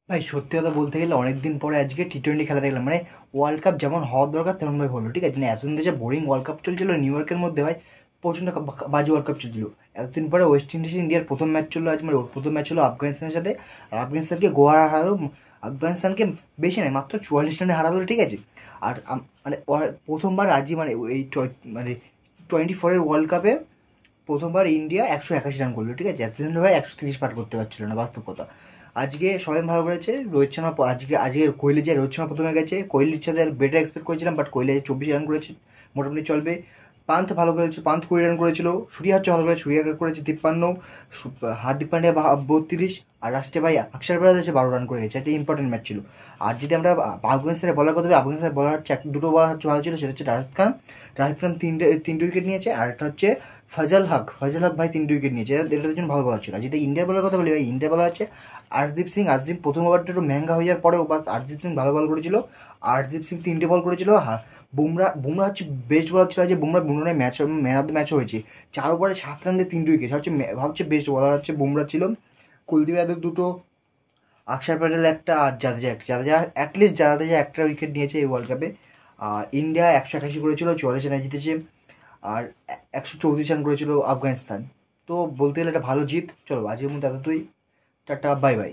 ভাই সত্যি কথা বলতে গেলে অনেকদিন পরে আজকে টি-20 খেলা দেখলাম। মানে ওয়ার্ল্ড কাপ যেমন হওয়ার দরকার তেমনভাবে হলো, ঠিক আছে? না এতদিন যে বোরিং ওয়ার্ল্ড কাপ চলছিল নিউ ইয়র্কের মধ্যে, ভাই প্রচণ্ড বাজে ওয়ার্ল্ড কাপ চলছিল। এতদিন পরে ওয়েস্ট ইন্ডিজ ইন্ডিয়ার প্রথম ম্যাচ চললো আজ, মানে ওর প্রথম ম্যাচ হলো আফগানিস্তানের সাথে। আর আফগানিস্তানকে গোয়া হারালো। আফগানিস্তানকে বেশি নয়, মাত্র 44 রানে হারালো, ঠিক আছে? আর মানে প্রথমবার আজই, মানে এই মানে 24-এর ওয়ার্ল্ড কাপে প্রথমবার ইন্ডিয়া 181 রান করলো, ঠিক আছে? এতদিন ধরে 130 পার করতে পারছিল না, বাস্তব কথা। আজকে সবাই ভালো করেছে। রোহিত শর্মা আজকে কোহলি যে রোহিত শর্মা প্রথমে গেছে, কোহলির সাথে বেটার এক্সপেক্ট করেছিলাম, বাট কোহলি 24 রান করেছে, মোটামুটি চলবে। পান্থ ভালো করেছে, পান্থ 20 রান করেছিল। সূর্য হচ্ছে ভালো করে, সূর্য করেছে 53। হার্দিক পান্ডিয়া 32। আর লাস্টে ভাই অক্ষর পটেল আছে 12 রান করে গেছে। একটা ইম্পর্টেন্ট ম্যাচ ছিল। আর যদি আমরা আফগানিস্তানের বলার কথা বলি, আফগানিস্তানের বলার হচ্ছে দুটো বলার হচ্ছে ভালো ছিল, সেটা হচ্ছে রাশিদ খান। রাশিদ খান তিনটে উইকেট নিয়েছে। আর একটা হচ্ছে ফজল হক ভাই 3টে উইকেট নিয়েছে। এটা দুজন ভালো বলার ছিল। আর যদি ইন্ডিয়ার বলার কথা বলি, ভাই ইন্ডিয়ার বলার হচ্ছে আর্শদীপ প্রথম ওভারটা একটু ম্যাঙ্গা হয়ে যাওয়ার পরেও বাস আর্শদীপ সিং ভালো বল করেছিল। আর্শদীপ সিং 3টে বল করেছিল। বুমরা হচ্ছে বেস্ট বলার ছিল যে বুমরা ম্যান অফ দ্য ম্যাচও হয়েছে। 4 ওভারে 7 রান দিয়ে 3টে উইকেট, ভাবছে বেস্ট বলার হচ্ছে বুমরা ছিল। কুলদীপ যাদব দুটো, অক্ষর প্যাটেল একটা, আর জাদেজা একটা উইকেট নিয়েছে এই ওয়ার্ল্ড কাপে। আর ইন্ডিয়া 181 করেছিল, 44 রানে জিতেছে। আর 134 রান করেছিল আফগানিস্তান। তো বলতে গেলে একটা ভালো জিত। চলো আজকের মধ্যে এতটাই। Tata, bye bye.